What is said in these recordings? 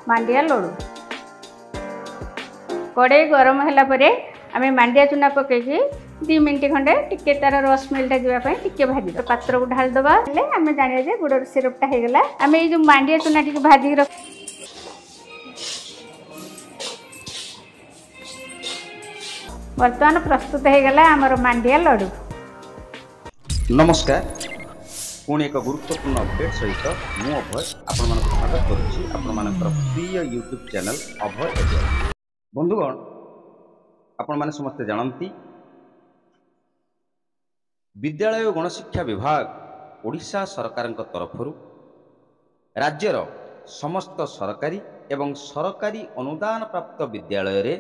मांडिया लड्डू कड़े गरम है आम मांडिया चूना पकईकि 2 मिनट खंडे टिके तार रस मिलटा जावाई टिके भाजी पात्र को ढाल दबा आम जाना जे गुड़ सिरपटा होगला आम ये जो मांडिया चूना टी भाजी रख बर्तमान प्रस्तुत होगला आमर मांडिया लड्डू। नमस्कार पुणी एक गुरुत्वपूर्ण अपडेट सहित मु अभय आपण स्वागत करुच्ची आपण प्रिय यूट्यूब चैनल अभय एजल। बंधुगण आपण माने समस्ते जानती विद्यालय और गणशिक्षा विभाग ओडिशा सरकार तरफ राज्यर समस्त सरकारी एवं सरकारी अनुदान प्राप्त विद्यालय रे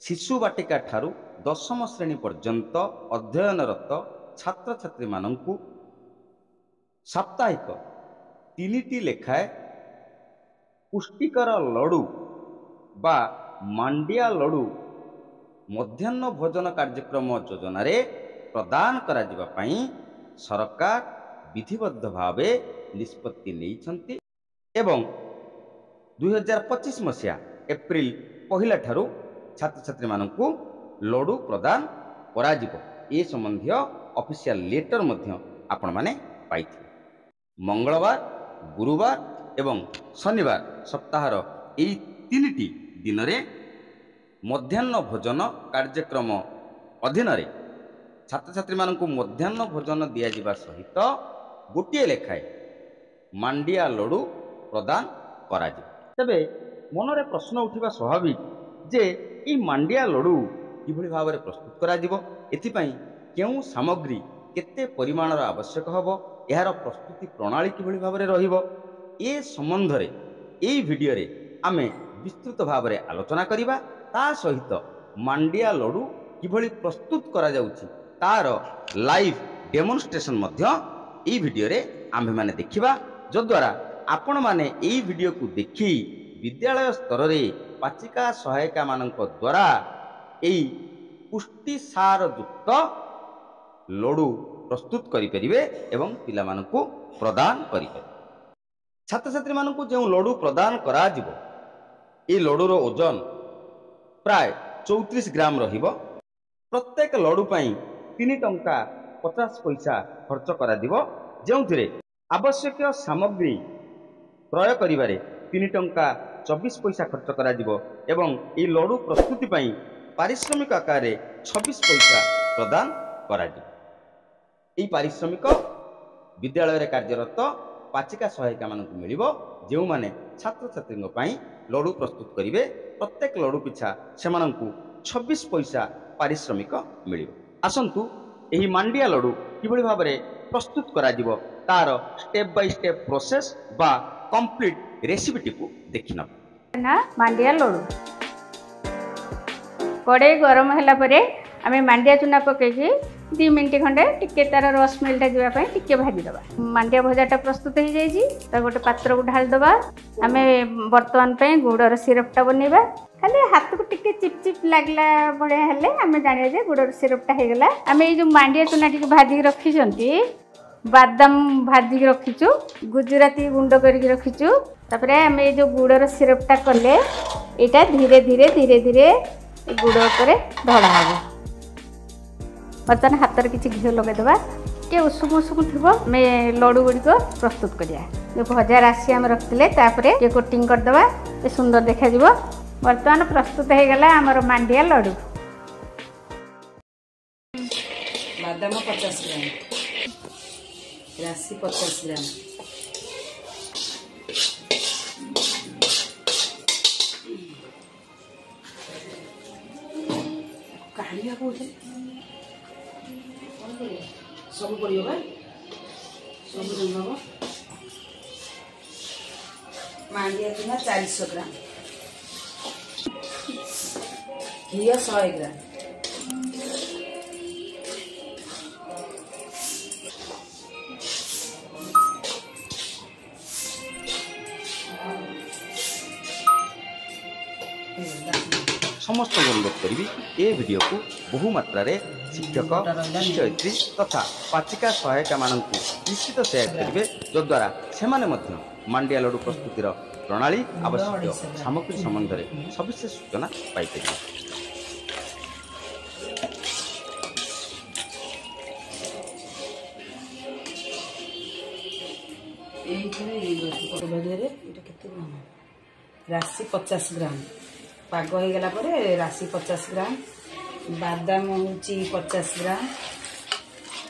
शिशु बाटिका ठारू 10म श्रेणी पर्यंत अध्ययनरत छात्र छात्री मानंकु साप्ताहिक 3टी लेखाए पुष्टिकर लड्डू बा मांडिया लड्डू मध्याह्न भोजन कार्यक्रम योजना रे प्रदान करा जिबा पई सरकार विधिबद्ध भावे निष्पत्ति लेइछंती एवं 2025 मसिया एप्रिल पहिला ठारू छात्र छात्री मानंकु लड्डू प्रदान करा जिवो ए संबंधी ऑफिशियल लेटर मध्य आपण माने पाइथिबे। मंगलवार गुरुवार एवं शनिवार सप्ताहर एई 3टी दिन रे मध्याह्न भोजन कार्यक्रम अधीन रे छात्र छात्री मानंकु मध्याह्न भोजन दिया जिबा सहित गोटे लेखाए मांडिया लड्डू प्रदान करा जिवो। तबे मनरे प्रश्न उठिबा स्वाभाविक जे ई मांडिया लड्डू किभଳି भाबरे प्रस्तुत करा जिवो एथिपई केउ सामग्री केते परिमाणर आवश्यक हबो एहार प्रस्तुति प्रणाली किभଳି भाबरे रहिबो ए संबंध रे एई वीडियो रे आमे विस्तृत भाबरे आलोचना करिबा ता सहित मांडिया लड्डू किभଳି प्रस्तुत करा जाउची तार लाइव डेमोन्स्ट्रेशन मध्य एई वीडियो रे आमे माने देखिबा जो द्वारा आपण माने एई वीडियो को देखि विद्यालय स्तर रे पाचिका सहायिका मानक द्वारा एई पुष्टि सार युक्त लड्डू प्रस्तुत करि परिबे एवं पिला मानकु प्रदान करि परिबे। छात्र छात्री मानकु जे लड्डू प्रदान करा जिवो ए लड्डू रो ओजन प्राय 34 ग्राम रहिबो। प्रत्येक लड्डू पई 3 टंका 50 पैसा खर्च करा दिबो जेउथिरे आवश्यक सामग्री क्रय करिबारे 3 टंका 24 पैसा खर्च करा जिवो एवं ए लड्डू प्रस्तुति पई पारिश्रमिक आकार 26 पैसा प्रदान करा जिवो। एई पारिश्रमिक विद्यालय रे कार्यरत पाचिका सहायिका मानकु मिलिबो जेउ माने छात्र छात्रींग पई लड्डू प्रस्तुत करिवे। प्रत्येक लड्डू पिछा सेमानंकु 26 पैसा पारिश्रमिक मिलिबो। आसंतु एही मांडिया लड्डू किभଳି भाबरे प्रस्तुत करा जिवो तार स्टेप बाय स्टेप प्रोसेस बा कंप्लीट रेसिपी को देखिना ना मांडिया लड्डू कड़े गरम है आम मांडिया चूना पकईकि 2 मिनट खंडे टिके तार रस मिलटा जावाई टिके भाजी दबा मांडिया भजाटा प्रस्तुत हो जाए गोटे पात्र को ढाल दबा आम बर्तमान पे गुड़र सिरपटा बनइबा खाली हाथ को टिके चिपचिप लगला भाया हेले आम जाना जे गुड़र सिरपटा होगला। आम ये जो मांडिया चूना टी भाजी रखी बादाम भाजी रखीचु गुजराती गुंड करके रखीचु तापरे आम ये जो गुड़र सिरपटा कले यहाँ धीरे धीरे धीरे धीरे गुड़ पर ढला हम बर्तमान हाथ में किसी घी लगेदेवा टे उषुम उषुम थी आम लड्डू गुड़िक प्रस्तुत करिया जो भजा राशि आम रखते टे कोटिंग करदे ये सुंदर देखा बर्तमान प्रस्तुत होगला आमर मांडिया लड्डू। बादाम 50 ग्राम राशि 50 ग्राम काढ़िया बोले सब पड़ेगा सब रंग मांडिया चूना 400 ग्राम घी 100 ग्राम समस्त अनुरोध करी ए वीडियो को बहु मात्रा रे शिक्षक शिक्षयित्री तथा पाचिका सहायिका मानक निश्चित शेयर करेंगे जो द्वारा से मांडिया लड्डू प्रस्तुतिर प्रणाली आवश्यक सामग्री संबंध में सविशेष सूचना पाइपर। राशि 50 ग्राम पाग हो गला परे राशि 50 ग्राम बादाम होची 50 ग्राम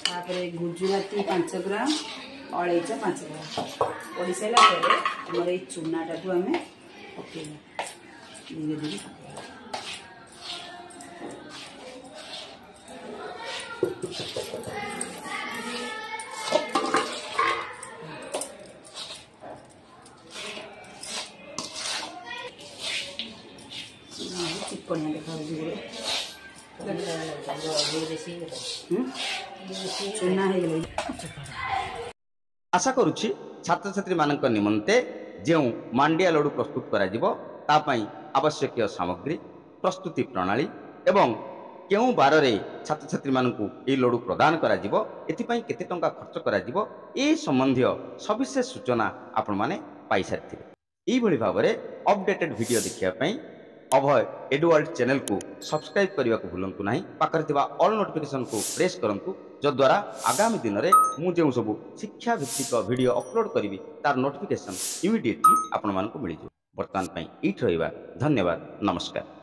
तापर गुजराती 5 ग्राम अलैच 5 ग्राम पड़ी सारा पर आम ये चूनाटा को आम पकेगा धीरे धीरे चिपकणिया देखा चूना हो आशा करुछि छात्र छात्री मानक निमंते जो मांडिया लड्डू प्रस्तुत करा जिवो तापई आवश्यक सामग्री प्रस्तुति प्रणाली एवं केउ बार रे छात्र छात्री मानकु ए लड्डू प्रदान करा जिवो एथिपई केते टंका खर्च करा जिवो ए संबंधी सविशेष सूचना आपण माने पाई सारिथिबे। एई भली भाबरे अपडेटेड वीडियो देखिया पई अभय एडवर्ल्ड चैनल को सब्सक्राइब करने को भूलु ना पाखे ऑल नोटिफिकेशन को प्रेस करूँ जद्वारा आगामी दिन में मुझे जो सब शिक्षा भित्तिक वीडियो अपलोड करी तार नोटिफिकेशन इमिडिएटली आपण मानक मिल जाए। बर्तमान ये रहिबा धन्यवाद नमस्कार।